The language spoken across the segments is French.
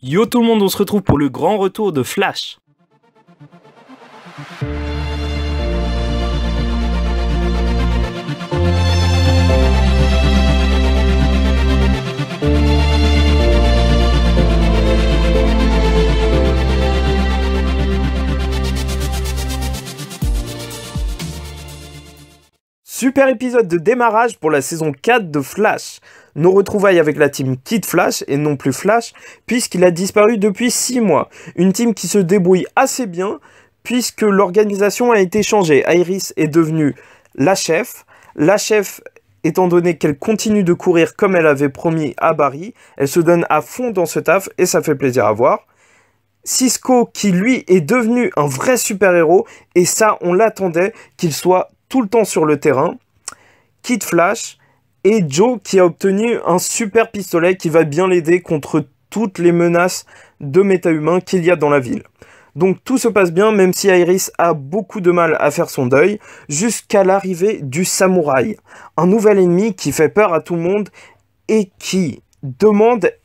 Yo tout le monde, on se retrouve pour le grand retour de Flash. Super épisode de démarrage pour la saison 4 de Flash. Nos retrouvailles avec la team Kid Flash et non plus Flash, puisqu'il a disparu depuis 6 mois. Une team qui se débrouille assez bien, puisque l'organisation a été changée. Iris est devenue la chef. La chef, étant donné qu'elle continue de courir comme elle avait promis à Barry, elle se donne à fond dans ce taf et ça fait plaisir à voir. Cisco qui lui est devenu un vrai super-héros, et ça on l'attendait qu'il soit tout le temps sur le terrain. Kid Flash et Joe qui a obtenu un super pistolet qui va bien l'aider contre toutes les menaces de méta-humains qu'il y a dans la ville. Donc tout se passe bien, même si Iris a beaucoup de mal à faire son deuil, jusqu'à l'arrivée du samouraï. Un nouvel ennemi qui fait peur à tout le monde et qui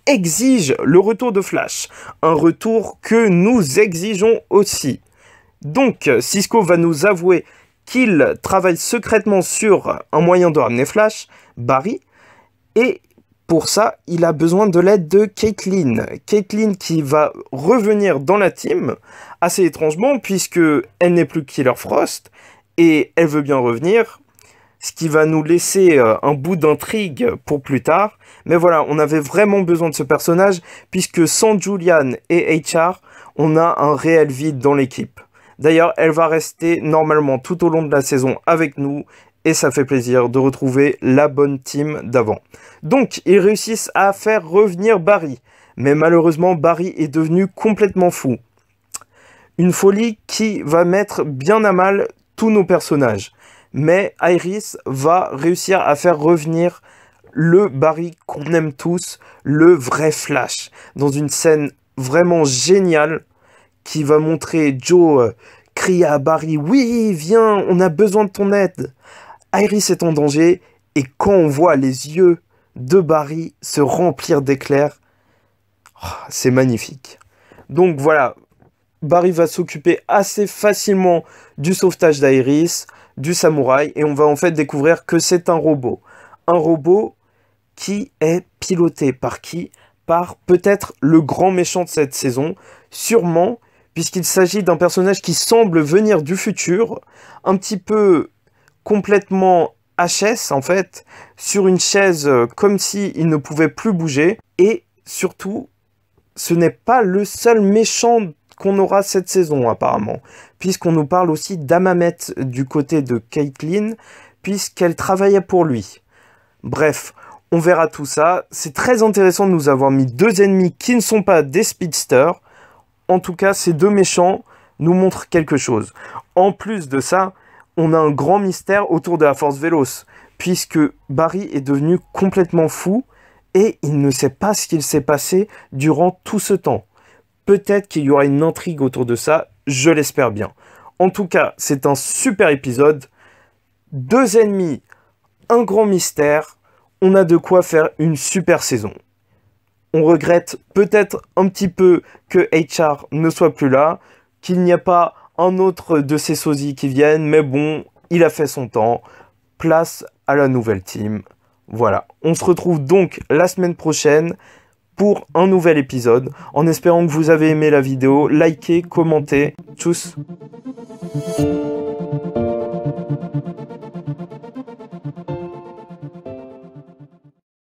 exige le retour de Flash. Un retour que nous exigeons aussi. Donc Cisco va nous avouer qu'il travaille secrètement sur un moyen de ramener Flash, Barry, et pour ça, il a besoin de l'aide de Caitlin. Caitlin qui va revenir dans la team, assez étrangement, puisque elle n'est plus Killer Frost, et elle veut bien revenir, ce qui va nous laisser un bout d'intrigue pour plus tard. Mais voilà, on avait vraiment besoin de ce personnage, puisque sans Julian et HR, on a un réel vide dans l'équipe. D'ailleurs, elle va rester normalement tout au long de la saison avec nous et ça fait plaisir de retrouver la bonne team d'avant. Donc, ils réussissent à faire revenir Barry. Mais malheureusement, Barry est devenu complètement fou. Une folie qui va mettre bien à mal tous nos personnages. Mais Iris va réussir à faire revenir le Barry qu'on aime tous, le vrai Flash, dans une scène vraiment géniale qui va montrer Joe crier à Barry « Oui, viens, on a besoin de ton aide !» Iris est en danger, et quand on voit les yeux de Barry se remplir d'éclairs, c'est magnifique. Donc voilà, Barry va s'occuper assez facilement du sauvetage d'Iris, du samouraï, et on va en fait découvrir que c'est un robot. Un robot qui est piloté par qui ? Par peut-être le grand méchant de cette saison, sûrement, puisqu'il s'agit d'un personnage qui semble venir du futur, un petit peu complètement HS en fait, sur une chaise comme s'il ne pouvait plus bouger, et surtout, ce n'est pas le seul méchant qu'on aura cette saison apparemment, puisqu'on nous parle aussi d'Amamet du côté de Caitlin, puisqu'elle travaillait pour lui. Bref, on verra tout ça. C'est très intéressant de nous avoir mis deux ennemis qui ne sont pas des speedsters. En tout cas, ces deux méchants nous montrent quelque chose. En plus de ça, on a un grand mystère autour de la Force Véloce, puisque Barry est devenu complètement fou et il ne sait pas ce qu'il s'est passé durant tout ce temps. Peut-être qu'il y aura une intrigue autour de ça, je l'espère bien. En tout cas, c'est un super épisode. Deux ennemis, un grand mystère, on a de quoi faire une super saison. On regrette peut-être un petit peu que HR ne soit plus là, qu'il n'y a pas un autre de ces sosies qui viennent, mais bon, il a fait son temps. Place à la nouvelle team. Voilà, on se retrouve donc la semaine prochaine pour un nouvel épisode, en espérant que vous avez aimé la vidéo. Likez, commentez. Tchuss.